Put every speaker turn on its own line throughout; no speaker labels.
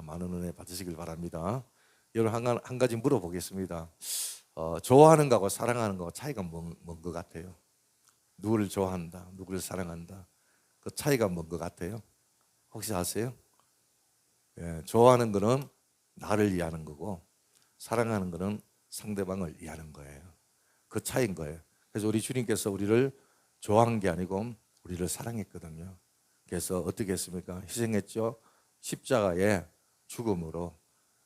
많은 은혜 받으시길 바랍니다. 여러분 한 가지 물어보겠습니다. 좋아하는 거하고 사랑하는 거하고 차이가 뭔 것 같아요? 누구를 좋아한다, 누구를 사랑한다, 그 차이가 뭔 것 같아요? 혹시 아세요? 예, 좋아하는 거는 나를 위하는 거고 사랑하는 거는 상대방을 위하는 거예요. 그 차이인 거예요. 그래서 우리 주님께서 우리를 좋아한 게 아니고 우리를 사랑했거든요. 그래서 어떻게 했습니까? 희생했죠. 십자가의 죽음으로.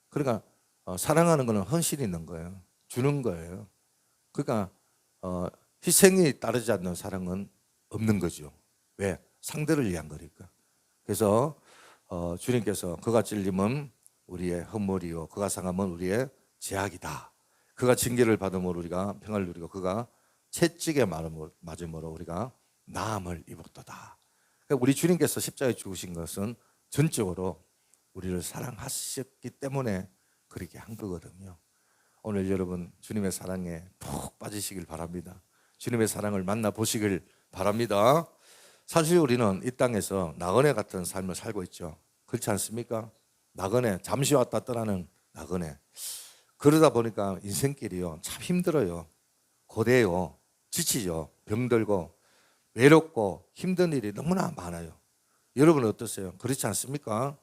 그러니까 사랑하는 거는 헌신이 있는 거예요. 주는 거예요. 그러니까 희생이 따르지 않는 사랑은 없는 거죠. 왜? 상대를 위한 거니까. 그래서 주님께서 그가 찔림은 우리의 허물이요 그가 상함은 우리의 죄악이다. 그가 징계를 받음으로 우리가 평안을 누리고 그가 채찍에 맞음으로 우리가 나음을 입었도다. 그러니까 우리 주님께서 십자가에 죽으신 것은 전적으로 우리를 사랑하셨기 때문에 그렇게 한 거거든요. 오늘 여러분 주님의 사랑에 푹 빠지시길 바랍니다. 주님의 사랑을 만나보시길 바랍니다. 사실 우리는 이 땅에서 나그네 같은 삶을 살고 있죠. 그렇지 않습니까? 나그네, 잠시 왔다 떠나는 나그네. 그러다 보니까 인생길이요 참 힘들어요. 고되요, 지치죠. 병들고 외롭고 힘든 일이 너무나 많아요. 여러분은 어떠세요? 그렇지 않습니까?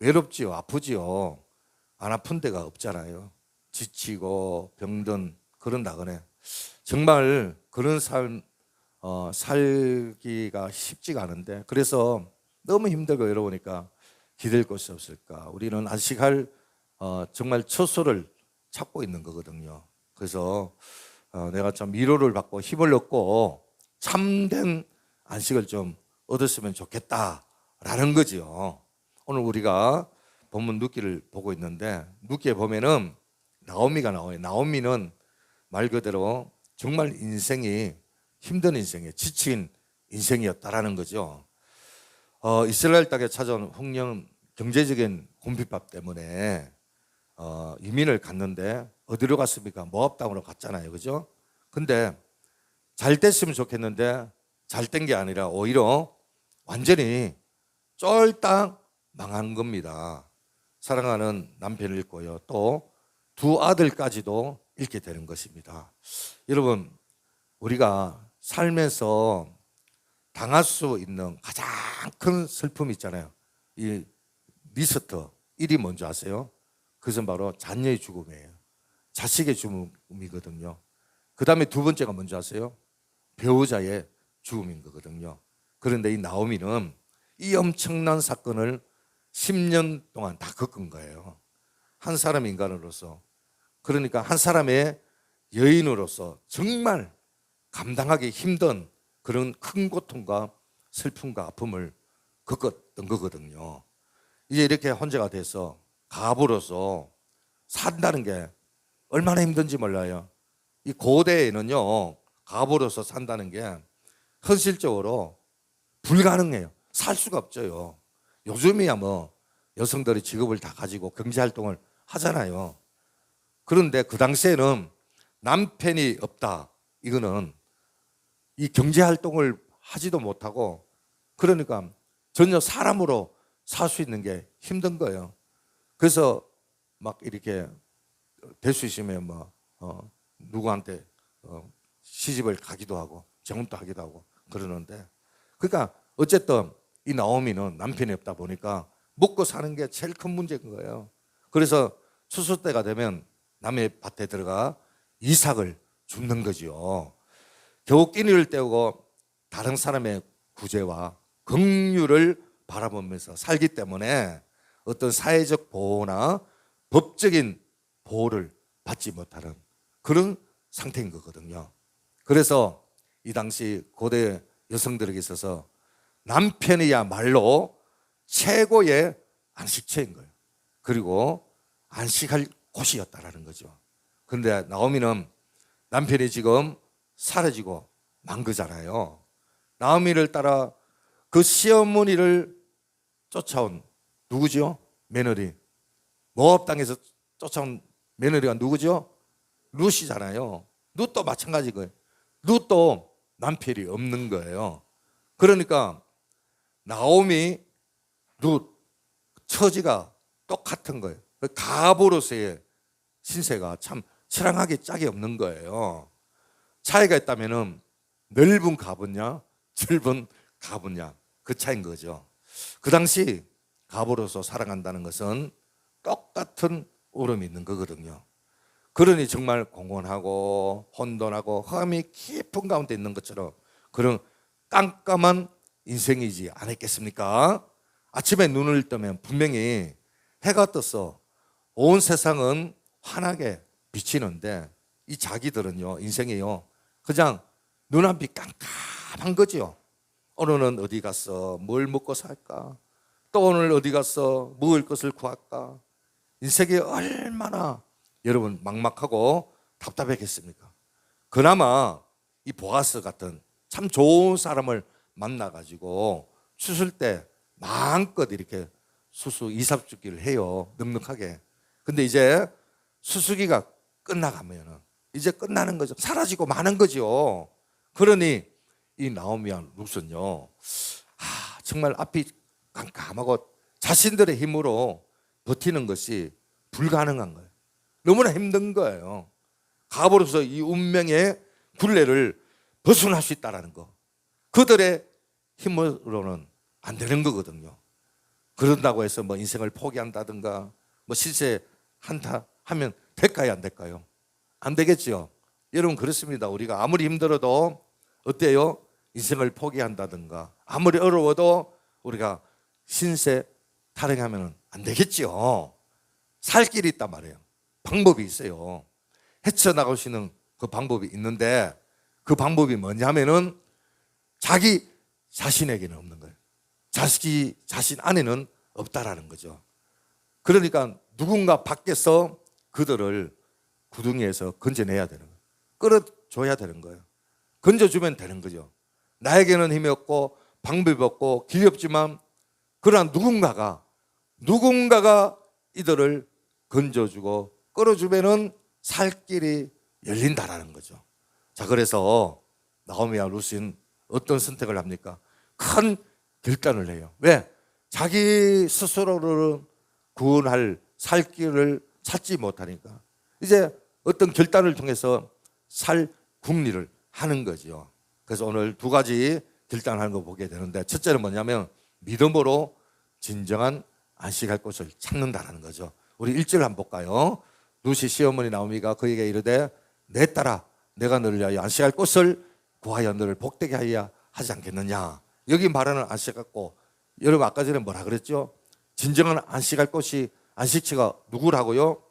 외롭지요, 아프지요. 안 아픈 데가 없잖아요. 지치고 병든 그런 나그네. 정말 그런 삶 살기가 쉽지가 않은데 그래서 너무 힘들고 외로우니까 기댈 곳이 없을까. 우리는 안식할 정말 처소를 찾고 있는 거거든요. 그래서 내가 좀 위로를 받고 힘을 얻고 참된 안식을 좀 얻었으면 좋겠다라는 거죠. 오늘 우리가 본문 룻기를 보고 있는데 룻기에 보면은 나오미가 나와요. 나오미는 말 그대로 정말 인생이 힘든 인생이에요. 지친 인생이었다라는 거죠. 이스라엘 땅에 찾아온 흉년 경제적인 곤핍밥 때문에 이민을 갔는데 어디로 갔습니까? 모압 땅으로 갔잖아요. 그죠? 근데 잘 됐으면 좋겠는데 잘 된 게 아니라 오히려 완전히 쫄딱 망한 겁니다. 사랑하는 남편을 잃고요. 또 두 아들까지도 잃게 되는 것입니다. 여러분 우리가 살면서 당할 수 있는 가장 큰 슬픔이 있잖아요. 이 리스트 1위 뭔지 아세요? 그것은 바로 자녀의 죽음이에요. 자식의 죽음이거든요. 그 다음에 두 번째가 뭔지 아세요? 배우자의 죽음인 거거든요. 그런데 이 나오미는 이 엄청난 사건을 10년 동안 다 겪은 거예요. 한 사람 인간으로서. 그러니까 한 사람의 여인으로서 정말 감당하기 힘든 그런 큰 고통과 슬픔과 아픔을 겪었던 거거든요. 이제 이렇게 혼자가 돼서 가부로서 산다는 게 얼마나 힘든지 몰라요. 이 고대에는요 가부로서 산다는 게 현실적으로 불가능해요. 살 수가 없죠. 요즘이야 뭐 여성들이 직업을 다 가지고 경제활동을 하잖아요. 그런데 그 당시에는 남편이 없다. 이거는 이 경제활동을 하지도 못하고 그러니까 전혀 사람으로 살 수 있는 게 힘든 거예요. 그래서 막 이렇게 될 수 있으면 뭐 누구한테 시집을 가기도 하고 정혼도 하기도 하고 그러는데 그러니까 어쨌든 이 나오미는 남편이 없다 보니까 먹고 사는 게 제일 큰 문제인 거예요. 그래서 추수 때가 되면 남의 밭에 들어가 이삭을 줍는 거죠. 겨우 끼니를 때우고 다른 사람의 구제와 긍휼을 바라보면서 살기 때문에 어떤 사회적 보호나 법적인 보호를 받지 못하는 그런 상태인 거거든요. 그래서 이 당시 고대 여성들에게 있어서 남편이야말로 최고의 안식처인 거예요. 그리고 안식할 곳이었다라는 거죠. 그런데 나오미는 남편이 지금 사라지고 만 거잖아요. 나오미를 따라 그 시어머니를 쫓아온 누구죠? 며느리. 모압 땅에서 쫓아온 며느리가 누구죠? 룻이잖아요. 룻도 마찬가지 거예요. 룻도 남편이 없는 거예요. 그러니까 나오미, 룻 처지가 똑같은 거예요. 갑으로서의 신세가 참 처량하게 짝이 없는 거예요. 차이가 있다면은 넓은 갑은냐, 넓은 갑은냐, 그 차이인 거죠. 그 당시 갑으로서 살아간다는 것은 똑같은 울음이 있는 거거든요. 그러니 정말 공gon하고 혼돈하고 험이 깊은 가운데 있는 것처럼 그런 깜깜한 인생이지 않았겠습니까? 아침에 눈을 뜨면 분명히 해가 떠서 온 세상은 환하게 비치는데 이 자기들은요, 인생이요, 그냥 눈앞이 깜깜한 거죠. 오늘은 어디 가서 뭘 먹고 살까? 또 오늘 어디 가서 먹을 것을 구할까? 인생이 얼마나 여러분 막막하고 답답했겠습니까? 그나마 이 보아스 같은 참 좋은 사람을 만나가지고 추술 때 마음껏 이렇게 수수 이삽죽기를 해요. 넉넉하게. 근데 이제 수수기가 끝나가면은 이제 끝나는 거죠. 사라지고 마는 거죠. 그러니 이 나오미와 룻은요, 정말 앞이 깜깜하고 자신들의 힘으로 버티는 것이 불가능한 거예요. 너무나 힘든 거예요. 갑으로서 이 운명의 굴레를 벗어날 수 있다는 거. 그들의 힘으로는 안 되는 거거든요. 그런다고 해서 뭐 인생을 포기한다든가 뭐 실세한다 하면 될까요, 안 될까요? 안 되겠죠. 여러분 그렇습니다. 우리가 아무리 힘들어도 어때요? 인생을 포기한다든가 아무리 어려워도 우리가 신세 타령하면 안 되겠죠. 살 길이 있단 말이에요. 방법이 있어요. 헤쳐나갈 수 있는 그 방법이 있는데 그 방법이 뭐냐면은 자기 자신에게는 없는 거예요. 자신 안에는 없다라는 거죠. 그러니까 누군가 밖에서 그들을 구덩이에서 건져내야 되는 거예요. 끌어줘야 되는 거예요. 건져주면 되는 거죠. 나에게는 힘이 없고 방법이 없고 길이 없지만 그러한 누군가가 이들을 건져주고 끌어주면은 살 길이 열린다라는 거죠. 자, 그래서 나오미와 룻은 어떤 선택을 합니까? 큰 결단을 해요. 왜? 자기 스스로를 구원할 살 길을 찾지 못하니까 이제 어떤 결단을 통해서 살 궁리를 하는 거죠. 그래서 오늘 두 가지 결단하는 거 보게 되는데, 첫째는 뭐냐면 믿음으로 진정한 안식할 곳을 찾는다라는 거죠. 우리 1절 한번 볼까요? 룻이 시어머니 나오미가 그에게 이르되 내 딸아 내가 너를 위하여 안식할 곳을 구하여 너를 복되게 하여야 하지 않겠느냐. 여기 말하는 안식할 곳, 여러분 아까 전에 뭐라 그랬죠? 진정한 안식할 곳이 안식처가 누구라고요?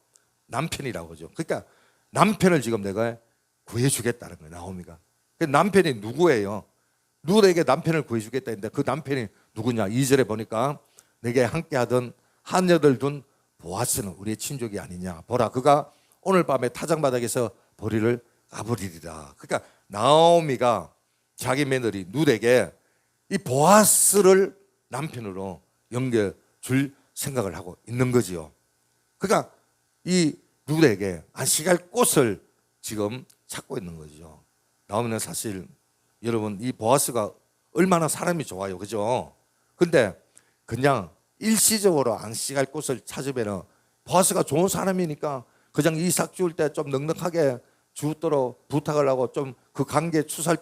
남편이라고 하죠. 그러니까 남편을 지금 내가 구해주겠다는 거예요, 나오미가. 남편이 누구예요? 룻에게 남편을 구해주겠다 했는데 그 남편이 누구냐? 2절에 보니까 내게 함께하던 한 여덟 둔 보아스는 우리의 친족이 아니냐. 보라 그가 오늘 밤에 타작바닥에서 보리를 까버리리라. 그러니까 나오미가 자기 며느리 룻에게 이 보아스를 남편으로 연결 줄 생각을 하고 있는 거지요. 그러니까 이 룻에게 안식할 곳을 지금 찾고 있는 거죠. 나오미는 사실 여러분 이 보아스가 얼마나 사람이 좋아요, 그죠? 근데 그냥 일시적으로 안식할 곳을 찾으면 보아스가 좋은 사람이니까 그냥 이삭 주울 때 좀 넉넉하게 주도록 부탁을 하고 좀 그 관계 추살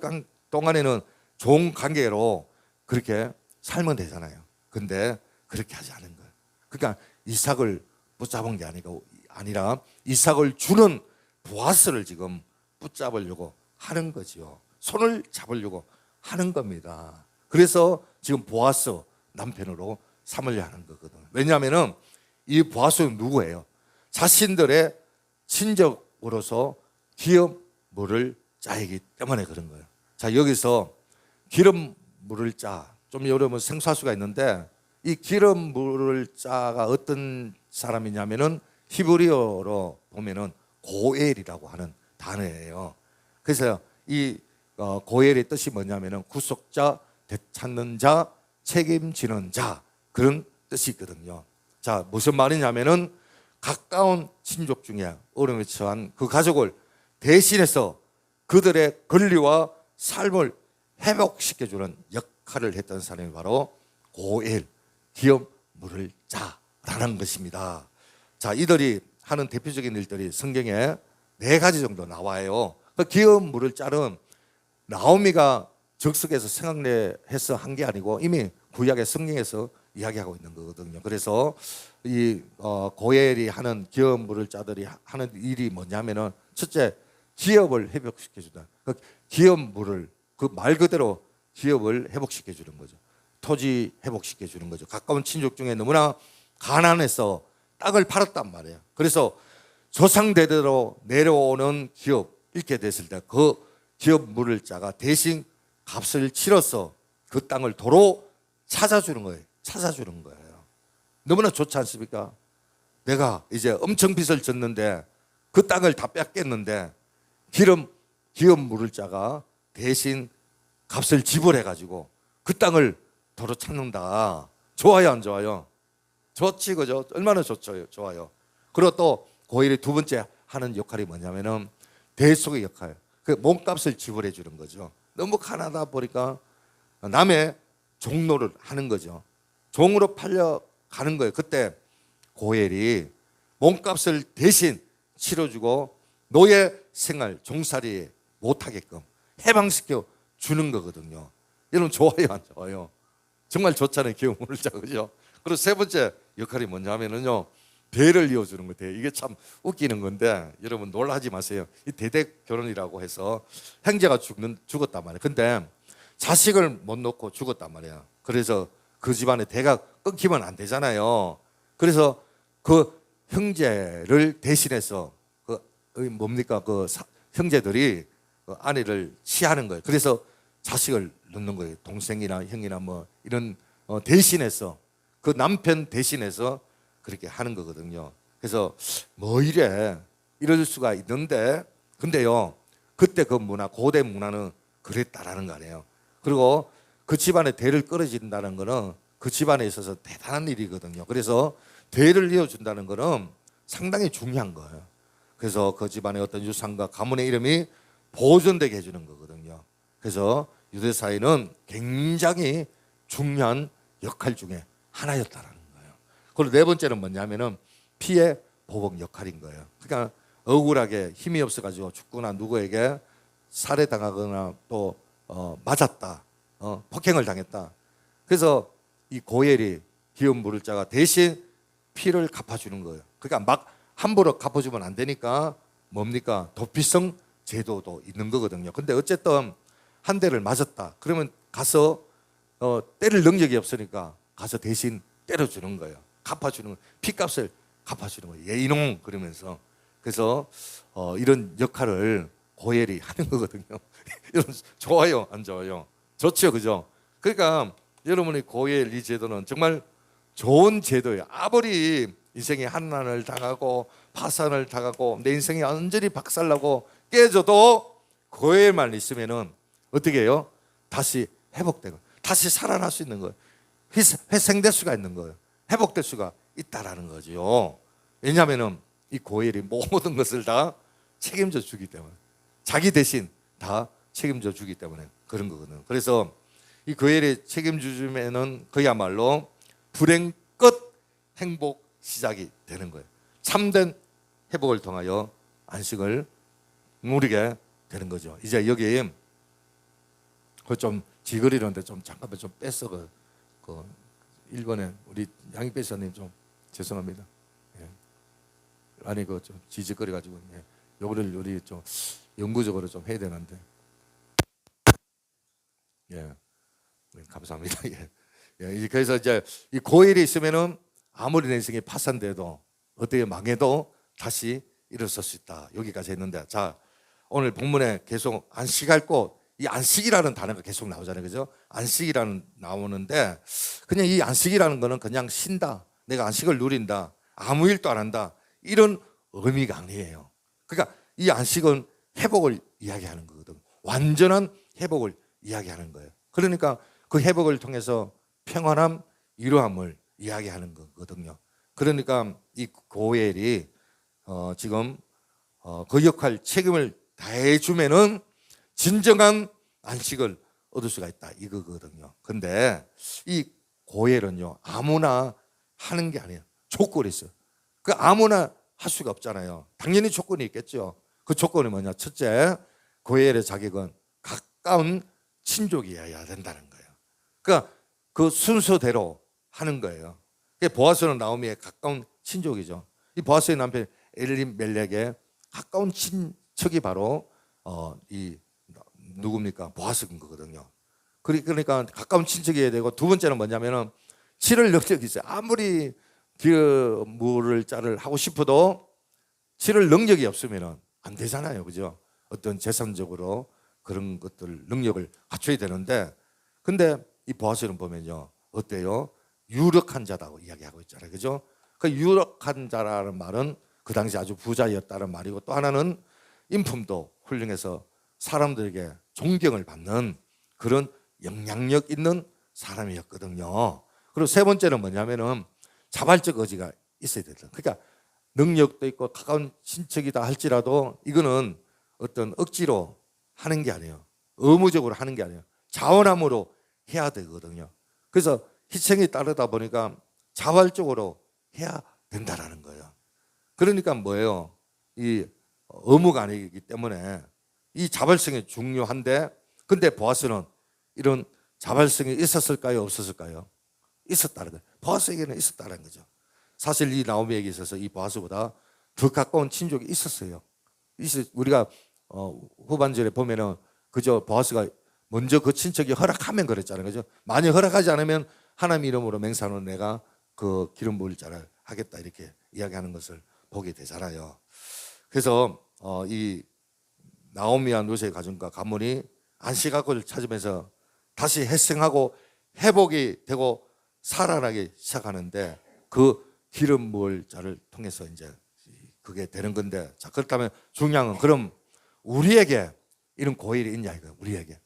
동안에는 좋은 관계로 그렇게 살면 되잖아요. 근데 그렇게 하지 않은 거예요. 그러니까 이삭을 붙잡은 게 아니라 이삭을 주는 보아스를 지금 붙잡으려고 하는 거죠. 손을 잡으려고 하는 겁니다. 그래서 지금 보아스 남편으로 삼으려 하는 거거든요. 왜냐하면 이 보아스는 누구예요? 자신들의 친족으로서 기업 물을 짜이기 때문에 그런 거예요. 자, 여기서 기름 물을 짜, 좀 여러분 생소할 수가 있는데 이 기름 물을 짜가 어떤 사람이냐면은 히브리어로 보면은 고엘이라고 하는 단어예요. 그래서 이 고엘의 뜻이 뭐냐면은 구속자, 되찾는 자, 책임지는 자, 그런 뜻이 있거든요. 자, 무슨 말이냐면은 가까운 친족 중에 어려움에 처한 그 가족을 대신해서 그들의 권리와 삶을 회복시켜주는 역할을 했던 사람이 바로 고엘, 기업 물을 자라는 다는 것입니다. 자, 이들이 하는 대표적인 일들이 성경에 4가지 정도 나와요. 그 귀여운 물을 자른 나오미가 적석에서 생각내해서 한 게 아니고 이미 구약의 성경에서 이야기하고 있는 거거든요. 그래서 이 고엘이 하는 귀여운 물을 자들이 하는 일이 뭐냐면은 첫째, 기업을 회복시켜 주다. 그 기업 물을 그 말 그대로 기업을 회복시켜 주는 거죠. 토지 회복시켜 주는 거죠. 가까운 친족 중에 너무나 가난해서 땅을 팔았단 말이에요. 그래서 조상대대로 내려오는 기업 잃게 됐을 때 그 기업 물을 자가 대신 값을 치러서 그 땅을 도로 찾아주는 거예요. 찾아주는 거예요. 너무나 좋지 않습니까? 내가 이제 엄청 빚을 졌는데 그 땅을 다 뺏겼는데 기업 물을 자가 대신 값을 지불해가지고 그 땅을 도로 찾는다. 좋아요, 안 좋아요? 좋지, 그죠? 얼마나 좋죠, 좋아요. 그리고 또 고엘이 두 번째 하는 역할이 뭐냐면은 대속의 역할. 그 몸값을 지불해 주는 거죠. 너무 가난하다 보니까 남의 종노를 하는 거죠. 종으로 팔려가는 거예요. 그때 고엘이 몸값을 대신 치러주고 노예 생활, 종살이 못하게끔 해방시켜 주는 거거든요. 여러분 좋아요, 안 좋아요? 정말 좋잖아요, 기업물을 자, 그죠? 그리고 세 번째 역할이 뭐냐면은요, 대를 이어주는 거예요. 이게 참 웃기는 건데 여러분 놀라지 마세요. 이 대대 결혼이라고 해서 형제가 죽었단 말이에요. 근데 자식을 못 놓고 죽었단 말이에요. 그래서 그 집안의 대가 끊기면 안 되잖아요. 그래서 그 형제를 대신해서 그 형제들이 그 아내를 취하는 거예요. 그래서 자식을 넣는 거예요. 동생이나 형이나 뭐 이런 대신해서 그 남편 대신해서 그렇게 하는 거거든요. 그래서 뭐 이럴 수가 있는데 근데요, 그때 그 문화, 고대 문화는 그랬다라는 거 아니에요. 그리고 그 집안의 대를 끊어진다는 거는 그 집안에 있어서 대단한 일이거든요. 그래서 대를 이어준다는 거는 상당히 중요한 거예요. 그래서 그 집안의 어떤 유산과 가문의 이름이 보존되게 해주는 거거든요. 그래서 유대 사회는 굉장히 중요한 역할 중에 하나였다라는 거예요. 그리고 네 번째는 뭐냐면은 피해 보복 역할인 거예요. 그러니까 억울하게 힘이 없어가지고 죽거나 누구에게 살해당하거나 또 맞았다, 폭행을 당했다. 그래서 이 고엘이 기업 물을 자가 대신 피를 갚아주는 거예요. 그러니까 막 함부로 갚아주면 안 되니까 뭡니까? 도피성 제도도 있는 거거든요. 근데 어쨌든 한 대를 맞았다. 그러면 가서 때릴 능력이 없으니까 가서 대신 때려주는 거예요. 갚아주는 거예요. 피값을 갚아주는 거예요. 예인홍 그러면서. 그래서 이런 역할을 고엘이 하는 거거든요. 여러분 좋아요, 안 좋아요? 좋죠, 그죠? 그러니까 여러분의 고엘 이 제도는 정말 좋은 제도예요. 아무리 인생이 한난을 당하고 파산을 당하고 내 인생이 완전히 박살나고 깨져도 고엘만 있으면은 어떻게 해요? 다시 회복되고 다시 살아날 수 있는 거예요. 회생될 수가 있는 거예요. 회복될 수가 있다라는 거죠. 왜냐하면은 이 고엘이 모든 것을 다 책임져 주기 때문에, 자기 대신 다 책임져 주기 때문에 그런 거거든요. 그래서 이 고엘이 책임져 주면은 그야말로 불행 끝 행복 시작이 되는 거예요. 참된 회복을 통하여 안식을 누리게 되는 거죠. 이제 여기 그좀 지그리는데 좀 잠깐만 좀 뺐어. 그 1번에 우리 양익배 선생님 좀 죄송합니다. 예. 아니 그 좀 지직거려 가지고 예. 요거를 우리 좀 영구적으로 좀 해야 되는데. 예. 네, 감사합니다. 예. 예. 그래서 이제 이 고일이 있으면은 아무리 내 인생이 파산돼도 어떻게 망해도 다시 일어설 수 있다. 여기까지 했는데, 자 오늘 본문에 계속 안식할 곳, 이 안식이라는 단어가 계속 나오잖아요, 그죠? 안식이라는 나오는데 그냥 이 안식이라는 거는 그냥 쉰다, 내가 안식을 누린다, 아무 일도 안 한다 이런 의미가 아니에요. 그러니까 이 안식은 회복을 이야기하는 거거든. 완전한 회복을 이야기하는 거예요. 그러니까 그 회복을 통해서 평안함, 위로함을 이야기하는 거거든요. 그러니까 이 고엘이 지금 그 역할, 책임을 다해 주면은 진정한 안식을 얻을 수가 있다 이거거든요. 근데 이 고엘은요 아무나 하는 게 아니에요. 조건이 있어요. 그 아무나 할 수가 없잖아요. 당연히 조건이 있겠죠. 그 조건이 뭐냐? 첫째, 고엘의 자격은 가까운 친족이어야 된다는 거예요. 그러니까 그 순서대로 하는 거예요. 보아스는 나오미의 가까운 친족이죠. 이 보아스의 남편 엘리멜렉의 가까운 친척이 바로 이 누굽니까? 보아스인 거거든요. 그러니까 가까운 친척이어야 되고, 두 번째는 뭐냐면은 치를 능력이 있어요. 아무리 기름물을 짜를 하고 싶어도 치를 능력이 없으면은 안 되잖아요, 그죠? 어떤 재산적으로 그런 것들 능력을 갖춰야 되는데, 근데 이 보아스는 보면요, 어때요? 유력한 자라고 이야기하고 있잖아요, 그죠? 그 유력한 자라는 말은 그 당시 아주 부자였다는 말이고, 또 하나는 인품도 훌륭해서 사람들에게 존경을 받는 그런 영향력 있는 사람이었거든요. 그리고 세 번째는 뭐냐면은 자발적 의지가 있어야 된다. 그러니까 능력도 있고 가까운 친척이다 할지라도 이거는 어떤 억지로 하는 게 아니에요. 의무적으로 하는 게 아니에요. 자원함으로 해야 되거든요. 그래서 희생이 따르다 보니까 자발적으로 해야 된다라는 거예요. 그러니까 뭐예요? 이 의무가 아니기 때문에 이 자발성이 중요한데, 근데 보아스는 이런 자발성이 있었을까요? 없었을까요? 있었다는 거예요. 보아스에게는 있었다는 거죠. 사실 이 나오미에게 있어서 이 보아스보다 더 가까운 친족이 있었어요. 우리가 후반절에 보면은 그저 보아스가 먼저 그 친척이 허락하면 그랬잖아요, 그죠? 만약 허락하지 않으면 하나님 이름으로 맹세하는 내가 그 기름 부을 자를 하겠다, 이렇게 이야기하는 것을 보게 되잖아요. 그래서 이 나오미와 루스의 가정과 가문이 안식악을 찾으면서 다시 회생하고 회복이 되고 살아나기 시작하는데, 그 기름 부을 자를 통해서 이제 그게 되는 건데, 자, 그렇다면 중요한 건 그럼 우리에게 이런 고일이 있냐 이거예요. 우리에게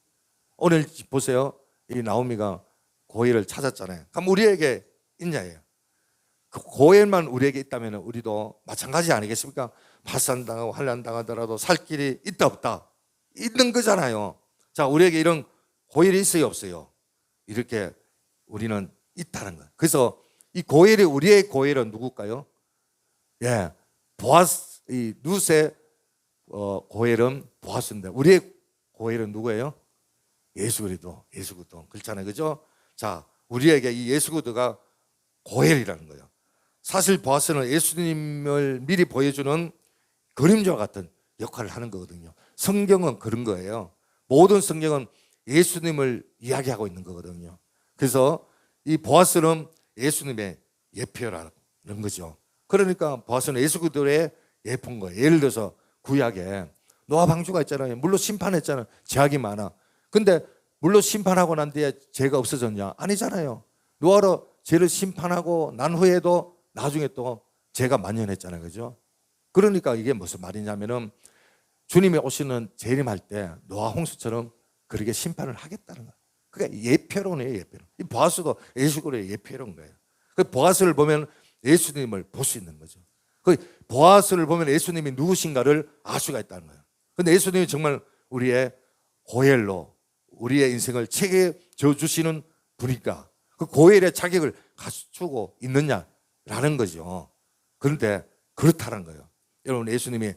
오늘 보세요. 이 나오미가 고일을 찾았잖아요. 그럼 우리에게 있냐예요. 그 고일만 우리에게 있다면 우리도 마찬가지 아니겠습니까? 발산당하고 환난당하더라도 살 길이 있다 없다? 있는 거잖아요. 자, 우리에게 이런 고일이 있어요 없어요? 이렇게 우리는 있다는 거예요. 그래서 이 고일이, 우리의 고일은 누굴까요? 예, 보아스, 이 룻의 고일은 보아스인데, 우리의 고일은 누구예요? 예수 그리스도, 예수 그리스도. 그렇잖아요, 그죠? 자, 우리에게 이 예수 그리스도가 고일이라는 거예요. 사실 보아스는 예수님을 미리 보여주는 그림자와 같은 역할을 하는 거거든요. 성경은 그런 거예요. 모든 성경은 예수님을 이야기하고 있는 거거든요. 그래서 이 보아스는 예수님의 예표라는 거죠. 그러니까 보아스는 예수 그리스도의 예표인 거예요. 예를 들어서 구약에 노아 방주가 있잖아요. 물로 심판했잖아요. 죄악이 많아. 근데 물로 심판하고 난 뒤에 죄가 없어졌냐? 아니잖아요. 노아로 죄를 심판하고 난 후에도 나중에 또 죄가 만연했잖아요, 그죠? 그러니까 이게 무슨 말이냐면은 주님이 오시는 재림할 때 노아 홍수처럼 그렇게 심판을 하겠다는 거예요. 그러니까 예표론이에요, 예표론. 이 보아스도 예수 그리스도의 예표론 거예요. 그 보아스를 보면 예수님을 볼 수 있는 거죠. 그 보아스를 보면 예수님이 누구신가를 알 수가 있다는 거예요. 근데 예수님이 정말 우리의 고엘로 우리의 인생을 책임져 주시는 분이니까 그 고엘의 자격을 갖추고 있느냐라는 거죠. 그런데 그렇다는 거예요. 여러분, 예수님이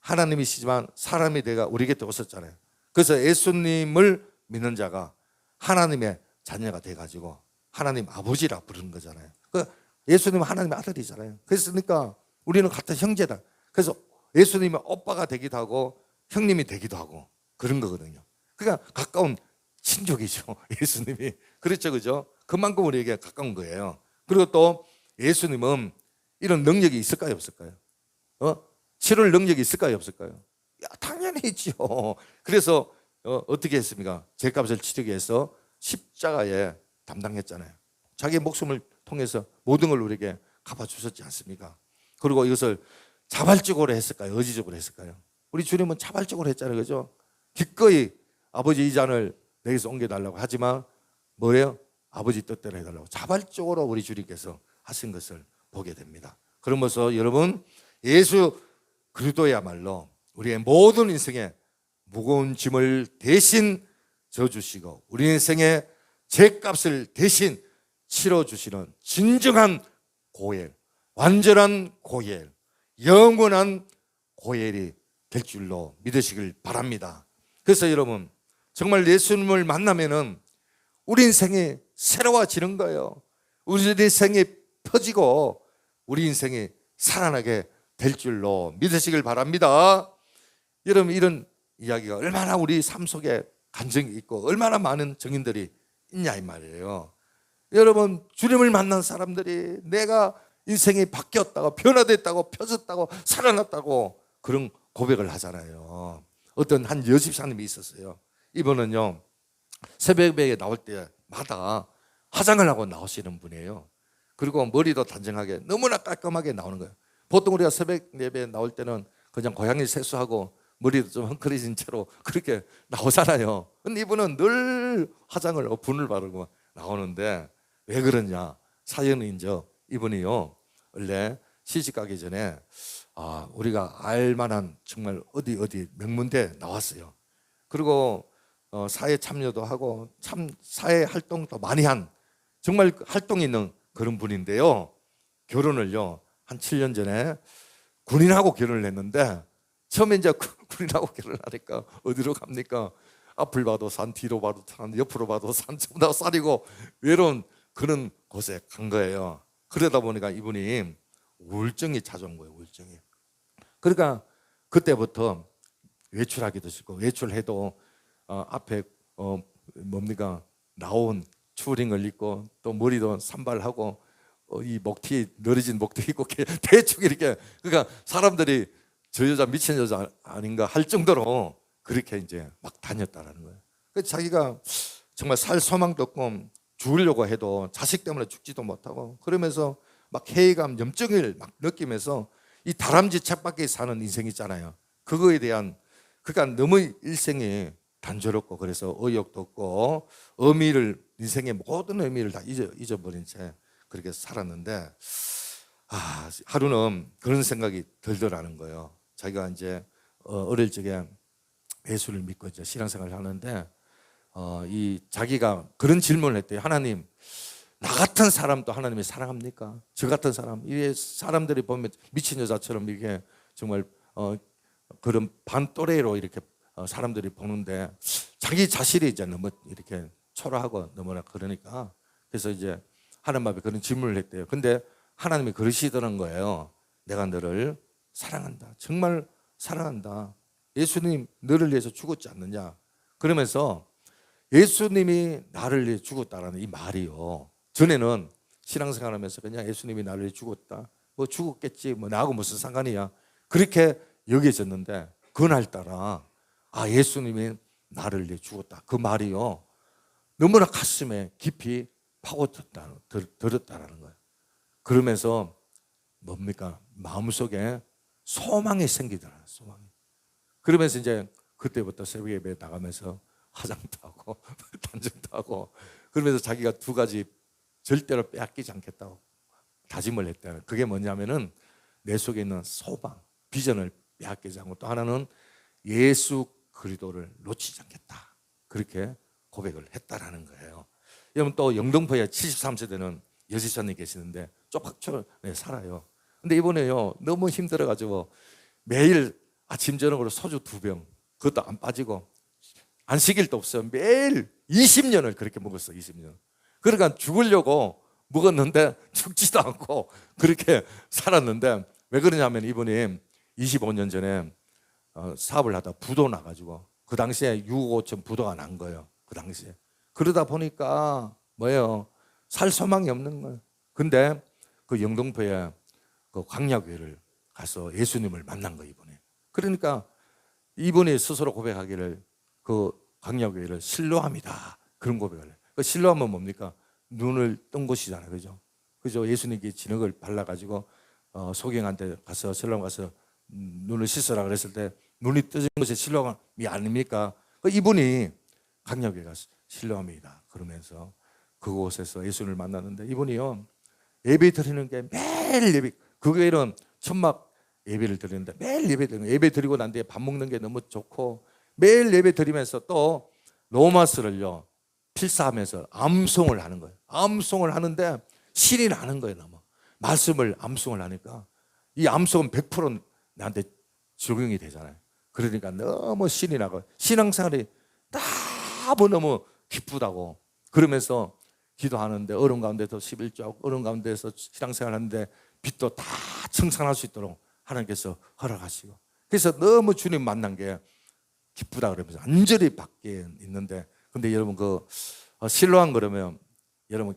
하나님이시지만 사람이 되어 우리 곁에 오셨잖아요. 그래서 예수님을 믿는 자가 하나님의 자녀가 돼가지고 하나님 아버지라 부르는 거잖아요. 그 예수님은 하나님의 아들이잖아요. 그랬으니까 우리는 같은 형제다. 그래서 예수님의 오빠가 되기도 하고 형님이 되기도 하고 그런 거거든요. 그러니까 가까운 친족이죠, 예수님이. 그렇죠, 그죠? 그만큼 우리에게 가까운 거예요. 그리고 또 예수님은 이런 능력이 있을까요, 없을까요? 치료할 능력이 있을까요, 없을까요? 야, 당연히 있죠. 그래서 어떻게 했습니까? 죄값을 치르기 위해서 십자가에 담당했잖아요. 자기 목숨을 통해서 모든 걸 우리에게 갚아주셨지 않습니까? 그리고 이것을 자발적으로 했을까요? 의지적으로 했을까요? 우리 주님은 자발적으로 했잖아요, 그죠? 기꺼이 아버지 이 잔을 내게서 옮겨달라고 하지만 뭐래요? 아버지 뜻대로 해달라고 자발적으로 우리 주님께서 하신 것을 보게 됩니다. 그러면서 여러분, 예수 그리스도야말로 우리의 모든 인생의 무거운 짐을 대신 져주시고 우리 인생의 죄값을 대신 치러주시는 진정한 고엘, 완전한 고엘, 영원한 고엘이 될 줄로 믿으시길 바랍니다. 그래서 여러분, 정말 예수님을 만나면은 우리 인생이 새로워지는 거예요. 우리 인생이 퍼지고 우리 인생이 살아나게 될 줄로 믿으시길 바랍니다. 여러분, 이런 이야기가 얼마나 우리 삶 속에 간증이 있고 얼마나 많은 증인들이 있냐 이 말이에요. 여러분, 주님을 만난 사람들이 내가 인생이 바뀌었다고, 변화됐다고, 펴졌다고, 살아났다고 그런 고백을 하잖아요. 어떤 한 여집사님이 있었어요. 이분은요, 새벽에 나올 때마다 화장을 하고 나오시는 분이에요. 그리고 머리도 단정하게 너무나 깔끔하게 나오는 거예요. 보통 우리가 새벽 예배에 나올 때는 그냥 고양이 세수하고 머리도 좀 헝클어진 채로 그렇게 나오잖아요. 근데 이분은 늘 화장을 하고 분을 바르고 나오는데 왜 그러냐? 사연은 이제 이분이요, 원래 시집가기 전에 우리가 알만한 정말 어디 명문대 나왔어요. 그리고 사회 참여도 하고 참 사회 활동도 많이 한 정말 활동 있는 그런 분인데요. 결혼을요 한 7년 전에 군인하고 결혼을 했는데, 처음에 이제 군인하고 결혼하니까 어디로 갑니까? 앞을 봐도 산, 뒤로 봐도 산, 옆으로 봐도 산, 전부 다 쌀이고 외로운 그런 곳에 간 거예요. 그러다 보니까 이분이 우울증이 찾아온 거예요. 우울증이. 그러니까 그때부터 외출하기도 싫고, 외출해도 앞에 뭡니까, 나온 추링을 입고 또 머리도 산발하고 이 목티, 늘어진 목티 입고 대충 이렇게, 그러니까 사람들이 저 여자 미친 여자 아닌가 할 정도로 그렇게 이제 막 다녔다라는 거예요. 그래서 자기가 정말 살 소망도 없고 죽으려고 해도 자식 때문에 죽지도 못하고 그러면서 막 회의감, 염증을 막 느끼면서 이 다람쥐 쳇바퀴 사는 인생 있잖아요. 그거에 대한, 그러니까 너무 일생이 단조롭고 그래서 의욕도 없고 인생의 모든 의미를 다 잊어버린 채 그렇게 살았는데, 하루는 그런 생각이 들더라는 거예요. 자기가 이제 어릴 적에 예수를 믿고 이제 신앙생활을 하는데 이 자기가 그런 질문을 했대요. 하나님, 나 같은 사람도 하나님이 사랑합니까? 저 같은 사람, 이 사람들이 보면 미친 여자처럼 이렇게 정말 그런 반또래로 이렇게 사람들이 보는데 자기 자신이 이제 너무 이렇게 초라하고 너무나 그러니까, 그래서 이제 하나님 앞에 그런 질문을 했대요. 근데 하나님이 그러시더란 거예요. 내가 너를 사랑한다. 정말 사랑한다. 예수님 너를 위해서 죽었지 않느냐. 그러면서 예수님이 나를 위해 죽었다라는 이 말이요, 전에는 신앙생활하면서 그냥 예수님이 나를 위해 죽었다, 뭐 죽었겠지, 뭐 나하고 무슨 상관이야, 그렇게 여겨졌는데 그날따라 예수님이 나를 위해 죽었다, 그 말이요 너무나 가슴에 깊이 들었다라는 거예요. 그러면서 뭡니까, 마음속에 소망이 생기더라. 소망이. 그러면서 이제 그때부터 새벽 예배 나가면서 화장도 하고 단정도 하고, 그러면서 자기가 두 가지 절대로 빼앗기지 않겠다고 다짐을 했다. 그게 뭐냐면은 내 속에 있는 소망, 비전을 빼앗기지 않고, 또 하나는 예수 그리스도를 놓치지 않겠다, 그렇게 고백을 했다라는 거예요. 여러분, 또 영등포에 73세대는 여지사님 계시는데 쪽박촌에 살아요. 근데 이번에요 너무 힘들어가지고 매일 아침 저녁으로 소주 2병, 그것도 안 빠지고 안식일도 없어요. 매일 20년을 그렇게 먹었어. 20년. 그러니까 죽으려고 먹었는데 죽지도 않고 그렇게 살았는데, 왜 그러냐면 이분이 25년 전에 사업을 하다 부도 나가지고, 그 당시에 6억 5천 부도가 난 거예요. 그 당시에. 그러다 보니까 뭐예요, 살 소망이 없는 거예요. 근데 그 영등포에 그 광야교회를 가서 예수님을 만난 거예요, 이분이. 그러니까 이분이 스스로 고백하기를 그 광야교회를 신뢰합니다, 그런 고백을 해요. 그 신뢰하면 뭡니까? 눈을 뜬 것이잖아요, 그죠? 그죠? 예수님께 진흙을 발라가지고 소경한테 가서, 신랑 가서 눈을 씻으라 그랬을 때 눈이 뜨진 것이 신뢰함이 아닙니까? 그 이분이 광야교회 가서 신뢰합니다 그러면서 그곳에서 예수님을 만났는데, 이분이요 예배 드리는 게 매일 예배, 그 교회는 천막 예배를 드리는데 매일 예배 드리고 난 뒤에 밥 먹는 게 너무 좋고, 매일 예배 드리면서 또 로마스를요 필사하면서 암송을 하는 거예요. 암송을 하는데 신이 나는 거예요. 너무 말씀을 암송을 하니까 이 암송은 100% 나한테 적용이 되잖아요. 그러니까 너무 신이 나고 신앙생활이 너무 기쁘다고 그러면서 기도하는데 어려운 가운데서 11조 어려운 가운데서 신앙생활 하는데 빚도 다 청산할 수 있도록 하나님께서 허락하시고 그래서 너무 주님 만난 게 기쁘다 그러면서 완전히 밖에 있는데 근데 여러분 그 실로암 그러면 여러분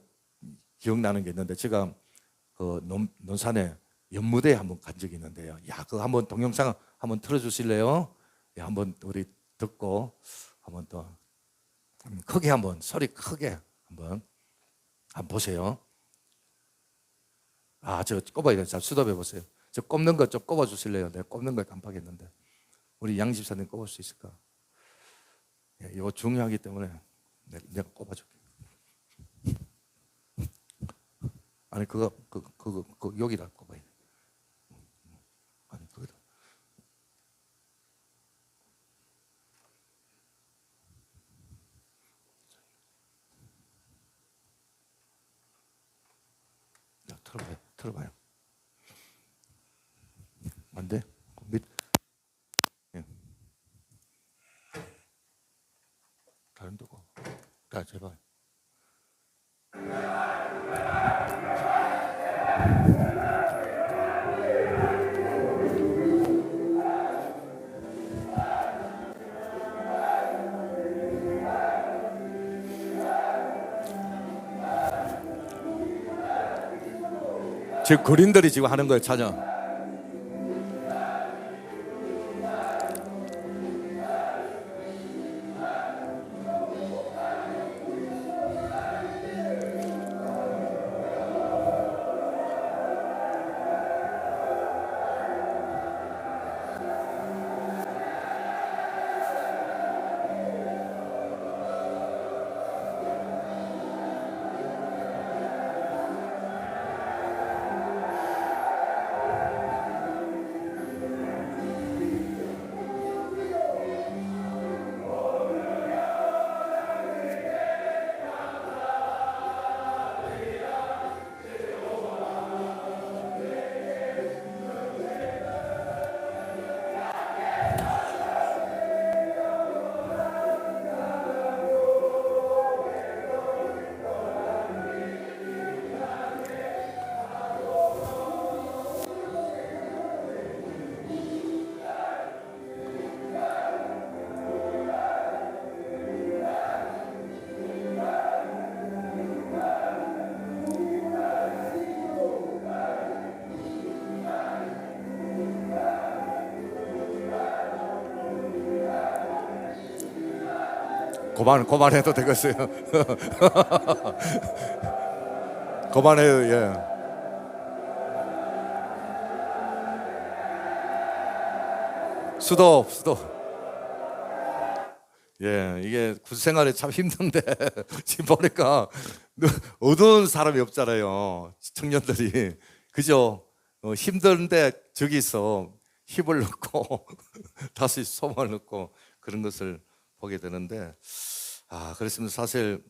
기억나는 게 있는데 제가 그 논산에 연무대에 한번 간 적이 있는데요. 야, 그거 한번 동영상 한번 틀어주실래요? 야, 한번 우리 듣고 한번 또 크게 한번 소리 크게 한번 보세요. 아, 저 꼽아야 돼. 잘 수도해 보세요. 저 꼽는 거 좀 꼽아 주실래요? 내가 꼽는 걸 깜빡했는데 우리 양 집사님 꼽을 수 있을까? 예, 이거 중요하기 때문에 내가 꼽아줄게. 아니 그거 여기다 꼽아야 돼. 아니 그거다. 야, 틀어봐요. 안 돼? 예. 다른 데고. 자, 제발. 지금 그린들이 지금 하는 거예요, 찬양. 그만해도 되겠어요. 그만해요. 예. 수도. 예, 이게 군 생활이 참 힘든데 지금 보니까 어두운 사람이 없잖아요. 청년들이 그죠? 힘든데 저기서 힘을 넣고 다시 소망을 넣고 그런 것을 보게 되는데 그렇습니다. 사실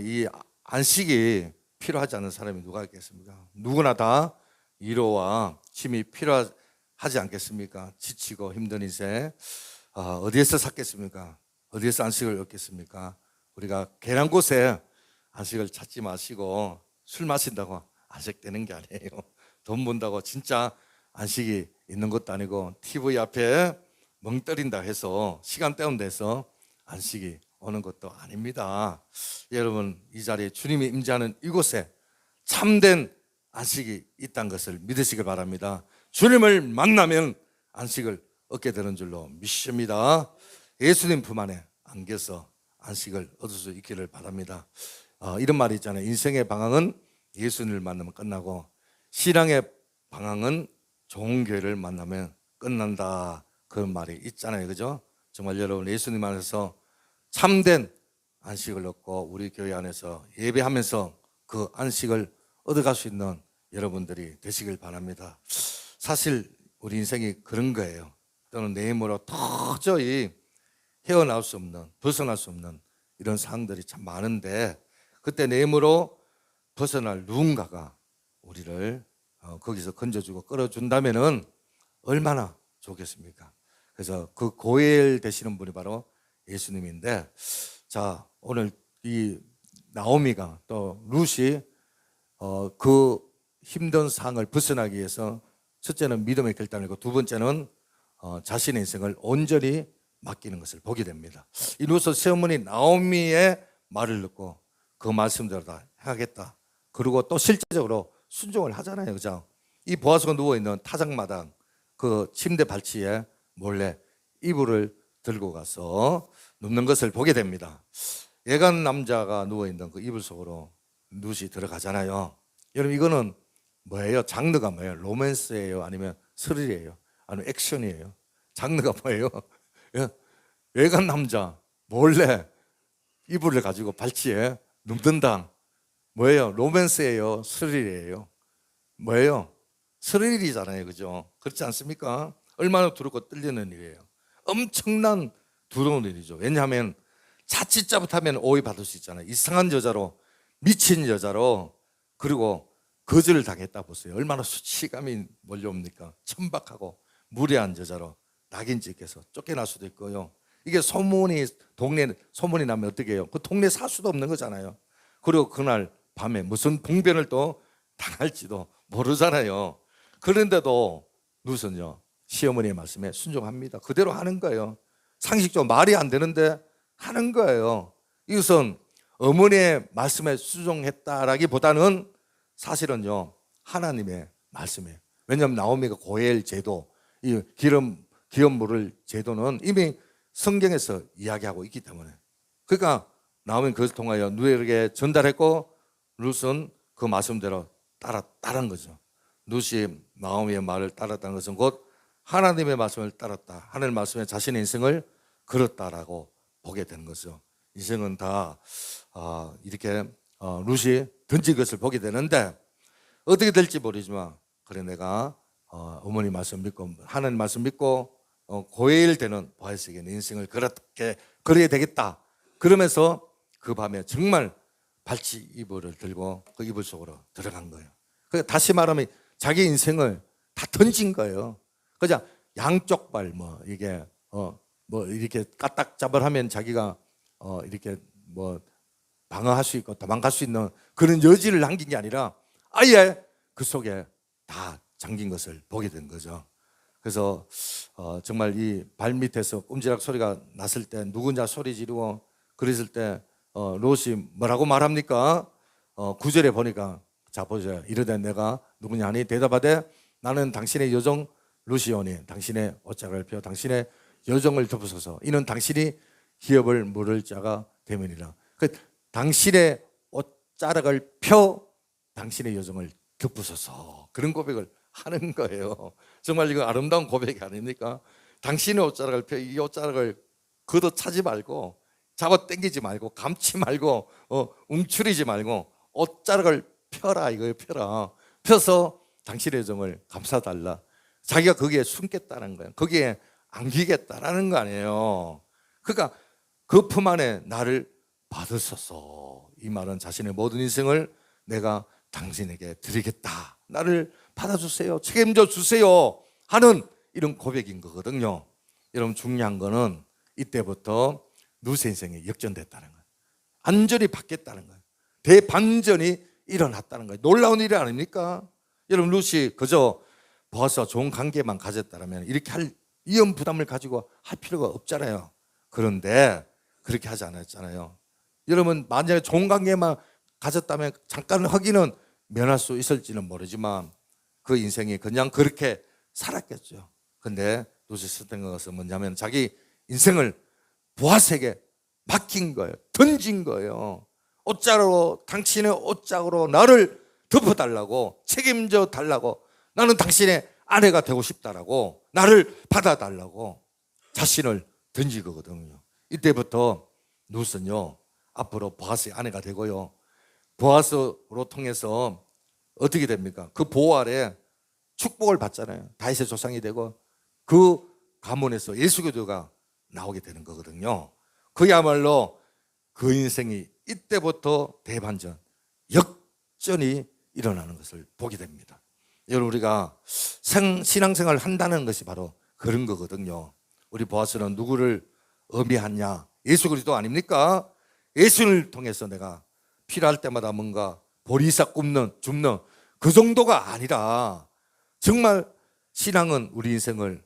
이 안식이 필요하지 않은 사람이 누가 있겠습니까? 누구나 다 위로와 힘이 필요하지 않겠습니까? 지치고 힘든 인생 어디에서 샀겠습니까? 어디에서 안식을 얻겠습니까? 우리가 괜한 곳에 안식을 찾지 마시고 술 마신다고 안식되는 게 아니에요. 돈 번다고 진짜 안식이 있는 것도 아니고 TV 앞에 멍 때린다 해서 시간 때운다 해서 안식이 오는 것도 아닙니다. 여러분 이 자리에 주님이 임재하는 이곳에 참된 안식이 있다는 것을 믿으시길 바랍니다. 주님을 만나면 안식을 얻게 되는 줄로 믿습니다. 예수님 품 안에 안겨서 안식을 얻을 수 있기를 바랍니다. 이런 말이 있잖아요. 인생의 방황은 예수님을 만나면 끝나고 신앙의 방황은 좋은 교회를 만나면 끝난다. 그런 말이 있잖아요. 그죠? 정말 여러분 예수님 안에서 참된 안식을 얻고 우리 교회 안에서 예배하면서 그 안식을 얻어갈 수 있는 여러분들이 되시길 바랍니다. 사실 우리 인생이 그런 거예요. 또는 내 힘으로 도저히 헤어나올 수 없는, 벗어날 수 없는 이런 상황들이 참 많은데 그때 내 힘으로 벗어날 누군가가 우리를 거기서 건져주고 끌어준다면은 얼마나 좋겠습니까? 그래서 그 고엘 되시는 분이 바로 예수님인데, 자, 오늘 이 나오미가 또 룻이 그 힘든 상을 벗어나기 위해서 첫째는 믿음의 결단을 하고 두 번째는 자신의 인생을 온전히 맡기는 것을 보게 됩니다. 이 룻은 시어머니 나오미의 말을 듣고 그 말씀대로 다 하겠다. 그리고 또 실제적으로 순종을 하잖아요, 그죠? 이 보아스가 누워 있는 타작마당 그 침대 발치에 몰래 이불을 들고 가서 눕는 것을 보게 됩니다. 예간 남자가 누워 있는 그 이불 속으로 룻이 들어가잖아요. 여러분, 이거는 뭐예요? 장르가 뭐예요? 로맨스예요? 아니면 스릴이에요? 아니면 액션이에요? 장르가 뭐예요? 예간 남자 몰래 이불을 가지고 발치에 눕는다. 뭐예요? 로맨스예요? 스릴이에요? 뭐예요? 스릴이잖아요, 그죠? 그렇지 않습니까? 얼마나 두렵고 떨리는 일이에요. 엄청난 두려운 일이죠. 왜냐하면 자칫 잘못하면 오해받을 수 있잖아요. 이상한 여자로, 미친 여자로, 그리고 거절을 당했다 보세요. 얼마나 수치감이 몰려옵니까? 천박하고 무례한 여자로 낙인 찍혀서 쫓겨날 수도 있고요. 이게 동네 소문이 나면 어떻게 해요? 그 동네 살 수도 없는 거잖아요. 그리고 그날 밤에 무슨 봉변을 또 당할지도 모르잖아요. 그런데도 룻은요, 시어머니의 말씀에 순종합니다. 그대로 하는 거예요. 상식적으로 말이 안 되는데 하는 거예요. 이것은 어머니의 말씀에 순종했다라기보다는 사실은요, 하나님의 말씀이에요. 왜냐하면 나오미가 고엘 제도, 이 기름 물을 제도는 이미 성경에서 이야기하고 있기 때문에, 그러니까 나오미는 그것을 통하여 누에게 전달했고 룻은 그 말씀대로 따른 거죠. 룻이 나오미의 말을 따랐다는 것은 곧 하나님의 말씀을 따랐다, 하나님의 말씀에 자신의 인생을 걸었다라고 보게 되는 거죠. 인생은 다 이렇게 룻이 던진 것을 보게 되는데, 어떻게 될지 모르지만 그래, 내가 어머니 말씀 믿고 하나님 말씀 믿고 고엘 되는 보아스에게 내 인생을 그렇게 걸어야 되겠다. 그러면서 그 밤에 정말 발치 이불을 들고 그 이불 속으로 들어간 거예요. 그러니까 다시 말하면 자기 인생을 다 던진 거예요. 그냥 양쪽 발 이게 뭐 이렇게 까딱잡을하면 자기가 이렇게 뭐 방어할 수 있고 도망갈 수 있는 그런 여지를 남긴 게 아니라 아예 그 속에 다 잠긴 것을 보게 된 거죠. 그래서 정말 이 발밑에서 꼼지락 소리가 났을 때 누구냐 소리 지르고 그랬을 때 롯이 뭐라고 말합니까? 9절에 보니까, 자 보세요. 이르되 내가 누구냐 하니 대답하되 나는 당신의 여종 룻이오니 당신의 옷자락을 펴 당신의 여종을 덮으소서. 이는 당신이 기업을 물을 자가 되면이라. 당신의 옷자락을 펴 당신의 여종을 덮으소서. 그런 고백을 하는 거예요. 정말 이거 아름다운 고백이 아닙니까? 당신의 옷자락을 펴, 이 옷자락을 걷어 차지 말고 잡아 당기지 말고 감지 말고 움츠리지 말고 옷자락을 펴라 이거예요. 펴서 당신의 여종을 감싸달라. 자기가 거기에 숨겠다는 거예요. 거기에 안기겠다라는 거 아니에요. 그러니까 그 품 안에 나를 받으소서. 이 말은 자신의 모든 인생을 내가 당신에게 드리겠다. 나를 받아주세요. 책임져 주세요. 하는 이런 고백인 거거든요. 여러분, 중요한 거는 이때부터 룻의 인생이 역전됐다는 거예요. 완전히 바뀌었다는 거예요. 대반전이 일어났다는 거예요. 놀라운 일이 아닙니까? 여러분, 룻이 그저 보아스와 좋은 관계만 가졌다면 이렇게 할 위험 부담을 가지고 할 필요가 없잖아요. 그런데 그렇게 하지 않았잖아요. 여러분, 만약에 좋은 관계만 가졌다면 잠깐 허기는 면할 수 있을지는 모르지만 그 인생이 그냥 그렇게 살았겠죠. 근데 룻이 썼던 것은 뭐냐면 자기 인생을 보아스에게 맡긴 거예요. 던진 거예요. 옷자락으로, 당신의 옷자락으로 나를 덮어달라고, 책임져 달라고, 나는 당신의 아내가 되고 싶다라고, 나를 받아달라고 자신을 던지거든요. 이때부터 룻은요, 앞으로 보아스의 아내가 되고요, 보아스로 통해서 어떻게 됩니까? 그 보호 아래 축복을 받잖아요. 다윗의 조상이 되고 그 가문에서 예수교도가 나오게 되는 거거든요. 그야말로 그 인생이 이때부터 대반전, 역전이 일어나는 것을 보게 됩니다. 여러분 우리가 신앙생활을 한다는 것이 바로 그런 거거든요. 우리 보아스는 누구를 의미하냐? 예수 그리스도 아닙니까? 예수를 통해서 내가 필요할 때마다 뭔가 보리싹 줍는 그 정도가 아니라 정말 신앙은 우리 인생을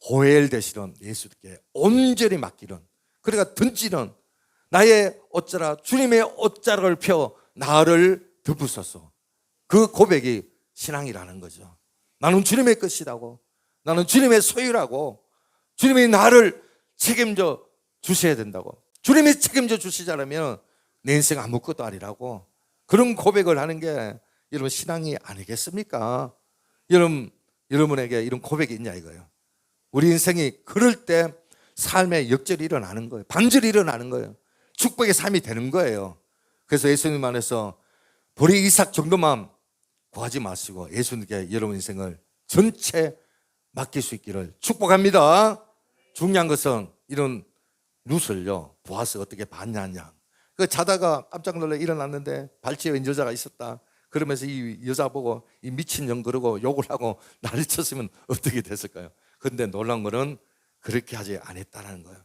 호엘 되시는 예수께 온전히 맡기는, 그러니까 던지는, 나의 옷자락 주님의 옷자락을 펴 나를 덮으소서, 그 고백이 신앙이라는 거죠. 나는 주님의 것이라고, 나는 주님의 소유라고, 주님이 나를 책임져 주셔야 된다고, 주님이 책임져 주시지 않으면 내 인생 아무것도 아니라고, 그런 고백을 하는 게 여러분 신앙이 아니겠습니까? 여러분에게 이런 고백이 있냐 이거예요. 우리 인생이 그럴 때 삶의 역절이 일어나는 거예요. 반절이 일어나는 거예요. 축복의 삶이 되는 거예요. 그래서 예수님 안에서 보리 이삭 정도만 구하지 마시고 예수님께 여러분 인생을 전체 맡길 수 있기를 축복합니다. 중요한 것은 이런 룻을요, 보아스 어떻게 봤냐냐. 그 자다가 깜짝 놀라 일어났는데 발치에 웬 여자가 있었다. 그러면서 이 여자 보고 이 미친년 그러고 욕을 하고 난리 쳤으면 어떻게 됐을까요? 그런데 놀란 거는 그렇게 하지 않았다는 거예요.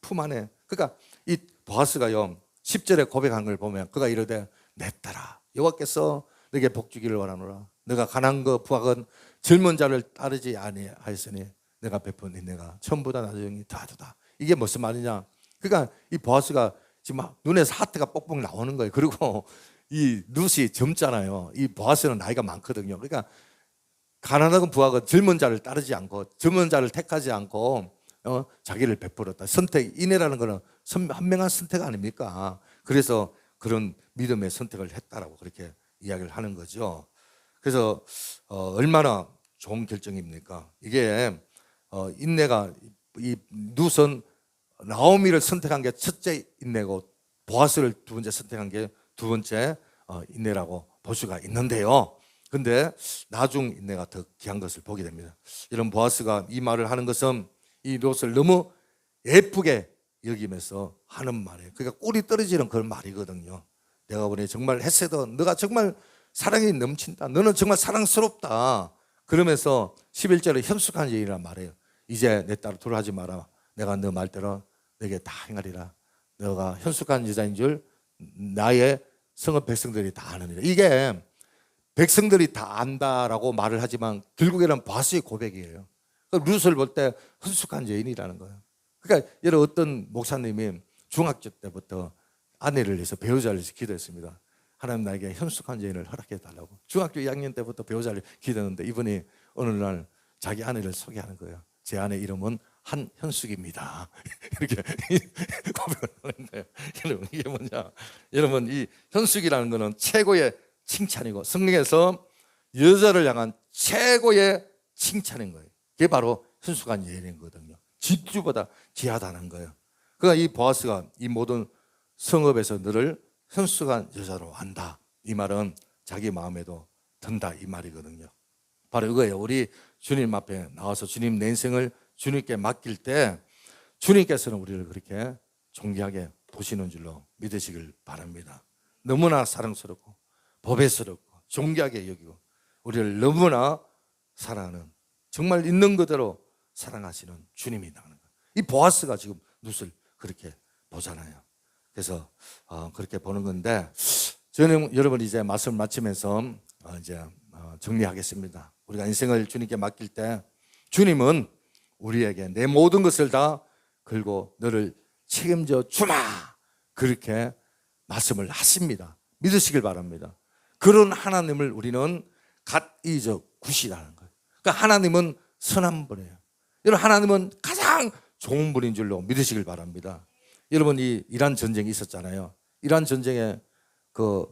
품 안에. 그러니까 이 보아스가요 10절에 고백한 걸 보면 그가 이르되 내 딸아 여호와께서 너에게 복 주기를 원하노라. 너가 가난한 것 부하건 젊은 자를 따르지 아니하였으니 내가 베푼 인내가 처음보다 나중에 더하도다. 이게 무슨 말이냐? 그러니까 이 보아스가 지금 눈에서 하트가 뻑뻑 나오는 거예요. 그리고 이 룻이 젊잖아요. 이 보아스는 나이가 많거든요. 그러니까 가난한 부하가 젊은 자를 따르지 않고 젊은 자를 택하지 않고 자기를 베풀었다. 선택, 인내라는 거는 현명한 선택 아닙니까? 그래서 그런 믿음의 선택을 했다라고 그렇게 이야기를 하는 거죠. 그래서 얼마나 좋은 결정입니까? 이게 인내가, 이 룻은 나오미를 선택한 게 첫째 인내고 보아스를 두 번째 선택한 게 두 번째 인내라고 볼 수가 있는데요. 근데 나중 인내가 더 귀한 것을 보게 됩니다. 이런 보아스가 이 말을 하는 것은 이 룻을 너무 예쁘게 여기면서 하는 말이에요. 그러니까 꿀이 떨어지는 그런 말이거든요. 내가 보니 정말 헤세드, 너가 정말 사랑이 넘친다. 너는 정말 사랑스럽다. 그러면서 11절에 현숙한 여인이란 말이에요. 이제 내 딸을 돌아하지 마라. 내가 너 말대로 내게 다 행하리라. 너가 현숙한 여자인 줄 나의 성읍 백성들이 다 아느니라. 이게 백성들이 다 안다라고 말을 하지만 결국에는 보아스의 고백이에요. 룻을 볼 때 현숙한 여인이라는 거예요. 그러니까 여러분 어떤 목사님이 중학교 때부터 아내를 위해서 배우자를 위해서 기도했습니다. 하나님 나에게 현숙한 여인을 허락해 달라고. 중학교 2학년 때부터 배우자를 기도했는데 이분이 어느 날 자기 아내를 소개하는 거예요. 제 아내 이름은 한현숙입니다. 이렇게 고백을 하는 거예요. 여러분 이게 뭐냐? 여러분 이 현숙이라는 거는 최고의 칭찬이고 성경에서 여자를 향한 최고의 칭찬인 거예요. 그게 바로 현숙한 여인이거든요. 집주보다 귀하다는 거예요. 그러니까 이 보아스가 이 모든 성읍에서 너를 현숙한 여자로 안다. 이 말은 자기 마음에도 든다 이 말이거든요. 바로 이거예요. 우리 주님 앞에 나와서 주님 내 인생을 주님께 맡길 때 주님께서는 우리를 그렇게 존귀하게 보시는 줄로 믿으시길 바랍니다. 너무나 사랑스럽고 보배스럽고 존귀하게 여기고 우리를 너무나 사랑하는, 정말 있는 그대로 사랑하시는 주님이라는 거예요. 이 보아스가 지금 룻을 그렇게 보잖아요. 그래서 그렇게 보는 건데 저는 여러분 이제 말씀을 마치면서 이제 정리하겠습니다. 우리가 인생을 주님께 맡길 때 주님은 우리에게 내 모든 것을 다 걸고 너를 책임져 주마 그렇게 말씀을 하십니다. 믿으시길 바랍니다. 그런 하나님을 우리는 갓이적 굿이라는 거예요. 그러니까 하나님은 선한 분이에요. 여러분 하나님은 가장 좋은 분인 줄로 믿으시길 바랍니다. 여러분 이 이란 전쟁이 있었잖아요. 이란 전쟁에 그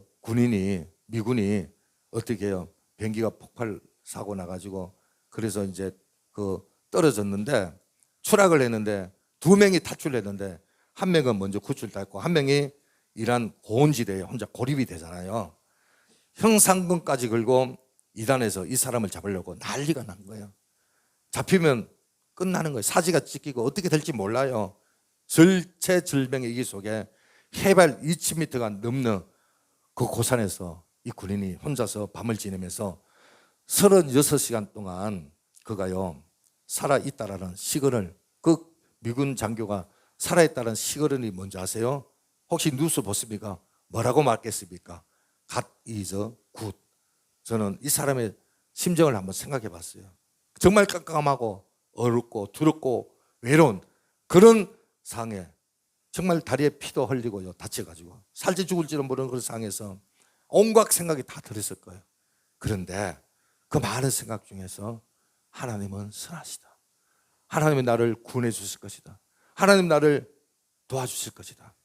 미군이 어떻게 해요? 비행기가 폭발 사고 나가지고 그래서 이제 그 떨어졌는데 추락을 했는데 두 명이 탈출했는데 한 명은 먼저 구출됐고 한 명이 이란 고원지대에 혼자 고립이 되잖아요. 형사금까지 걸고 이단에서 이 사람을 잡으려고 난리가 난 거예요. 잡히면 끝나는 거예요. 사지가 찢기고 어떻게 될지 몰라요. 절체절명의 위기 속에 해발 2000m가 넘는 그 고산에서 이 군인이 혼자서 밤을 지내면서 36시간 동안 그가요 살아있다라는 시그널, 그 미군 장교가 살아있다는 시그널이 뭔지 아세요? 혹시 뉴스 보십니까? 뭐라고 말했습니까? God is good. 저는 이 사람의 심정을 한번 생각해 봤어요. 정말 깜깜하고 어렵고 두렵고 외로운 그런 상황에 정말 다리에 피도 흘리고요 다쳐가지고 살지 죽을지도 모르는 그런 상황에서 온갖 생각이 다 들었을 거예요. 그런데 그 많은 생각 중에서 하나님은 선하시다. 하나님은 나를 구원해 주실 것이다. 하나님 나를 도와주실 것이다.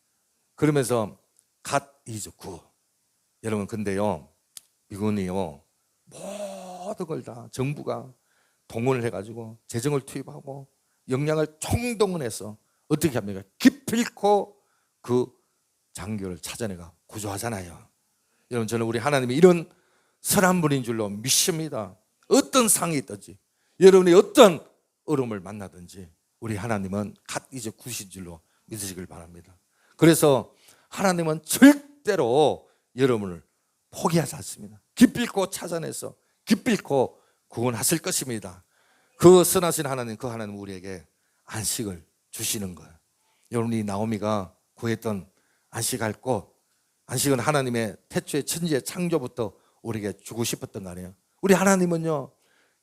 그러면서 God is good. 여러분 근데요 미군이요 모든 걸 다 정부가 동원을 해가지고 재정을 투입하고 역량을 총동원해서 어떻게 합니까? 기필코 그 장교를 찾아내가 구조하잖아요. 여러분 저는 우리 하나님이 이런 선한 분인 줄로 믿습니다. 어떤 상이 있든지 여러분이 어떤 어려움을 만나든지 우리 하나님은 갓 이제 구신 줄로 믿으시길 바랍니다. 그래서 하나님은 절대로 여러분을 포기하지 않습니다. 기필코 찾아내서 기필코 구원하실 것입니다. 그 선하신 하나님, 그 하나님 우리에게 안식을 주시는 거예요. 여러분이 나오미가 구했던 안식할 곳, 안식은 하나님의 태초의 천지의 창조부터 우리에게 주고 싶었던 거 아니에요. 우리 하나님은요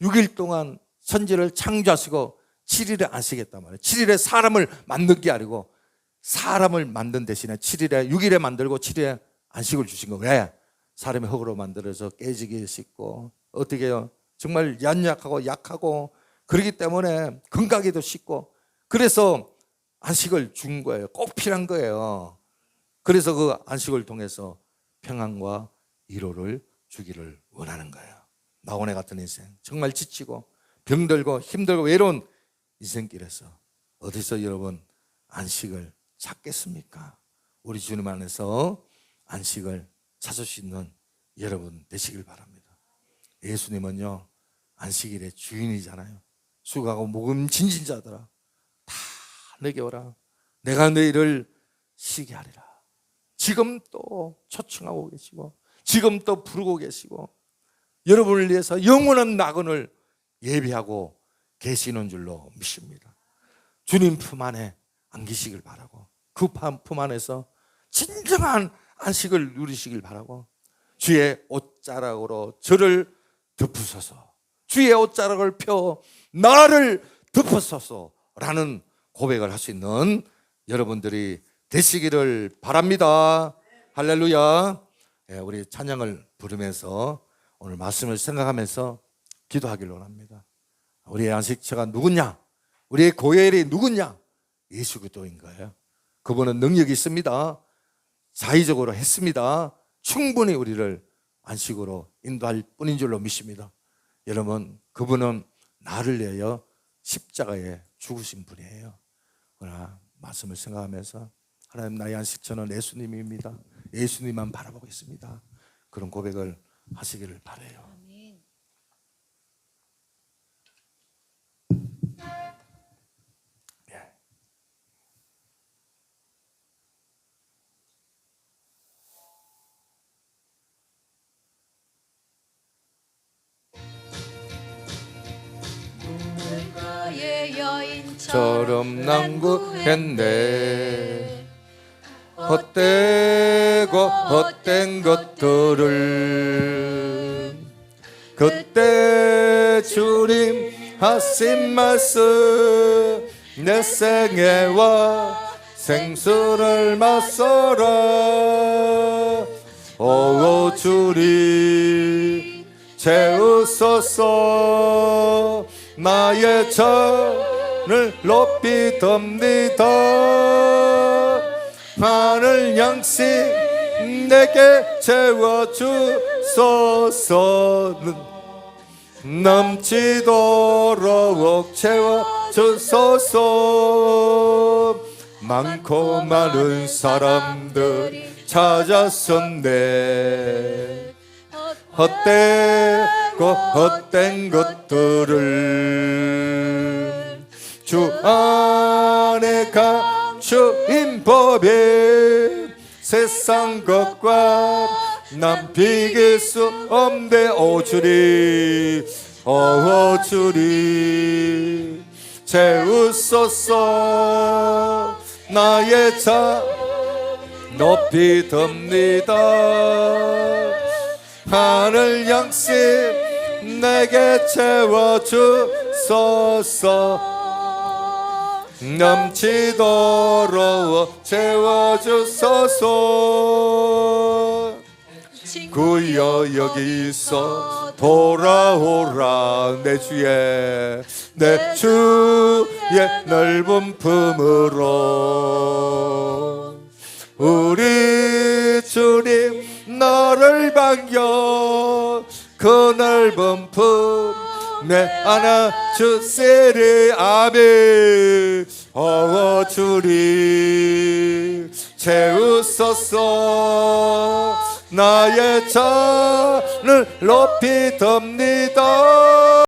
6일 동안 천지를 창조하시고 7일에 안식했단 말이에요. 7일에 사람을 만든 게 아니고 사람을 만든 대신에 7일에 6일에 만들고 7일에 안식을 주신 거예요. 왜? 사람이 흙으로 만들어서 깨지기 쉽고 어떻게 해요? 정말 연약하고 약하고 그렇기 때문에 건강하기도 쉽고 그래서 안식을 준 거예요. 꼭 필요한 거예요. 그래서 그 안식을 통해서 평안과 위로를 주기를 원하는 거예요. 나오네 같은 인생 정말 지치고 병들고 힘들고 외로운 인생길에서 어디서 여러분 안식을 찾겠습니까? 우리 주님 안에서 안식을 찾을 수 있는 여러분 되시길 바랍니다. 예수님은요 안식일의 주인이잖아요. 수고하고 무거운 자들아 다 내게 오라 내가 너희를 쉬게 하리라. 지금 또 초청하고 계시고 지금 또 부르고 계시고 여러분을 위해서 영원한 낙원을 예비하고 계시는 줄로 믿습니다. 주님 품 안에 안기시길 바라고 그 품 안에서 진정한 안식을 누리시길 바라고 주의 옷자락으로 저를 덮으소서 주의 옷자락을 펴 나를 덮으소서라는 고백을 할 수 있는 여러분들이 되시기를 바랍니다. 할렐루야. 우리 찬양을 부르면서 오늘 말씀을 생각하면서 기도하기를 원합니다. 우리의 안식처가 누구냐? 우리의 고엘이 누구냐? 예수 그리스도인 거예요. 그분은 능력이 있습니다. 자의적으로 했습니다. 충분히 우리를 안식으로 인도할 뿐인 줄로 믿습니다. 여러분 그분은 나를 위하여 십자가에 죽으신 분이에요. 그러나 말씀을 생각하면서 하나님 나의 안식처는 예수님입니다. 예수님만 바라보고 있습니다. 그런 고백을 하시기를 바라요. 처럼 난구했네 헛되고 헛된 것들을 그때 주님 하신 말씀 내 생애와 생수를 마셔라 오 주님 채우소서 나의 전을 높이 듭니다. 하늘 양식 내게 채워주소서는 넘치도록 채워주소서 많고 많은 사람들이 찾았었네 헛되고 헛된 것들을 주 안에 감추인 법에 세상 것과 난 비길 수 없네. 오 주님, 오 주님 채우소서. 나의 자 높이 듭니다. 하늘 양식 내게 채워주소서. 넘치도록 채워주소서. 구여 여기서 돌아오라. 내 주의 넓은 품으로. 우리 주님 너를 반겨 그 넓은 품에 안아주시리. 아멘. 오 주님 채우소서. 나의 잔을 높이 듭니다.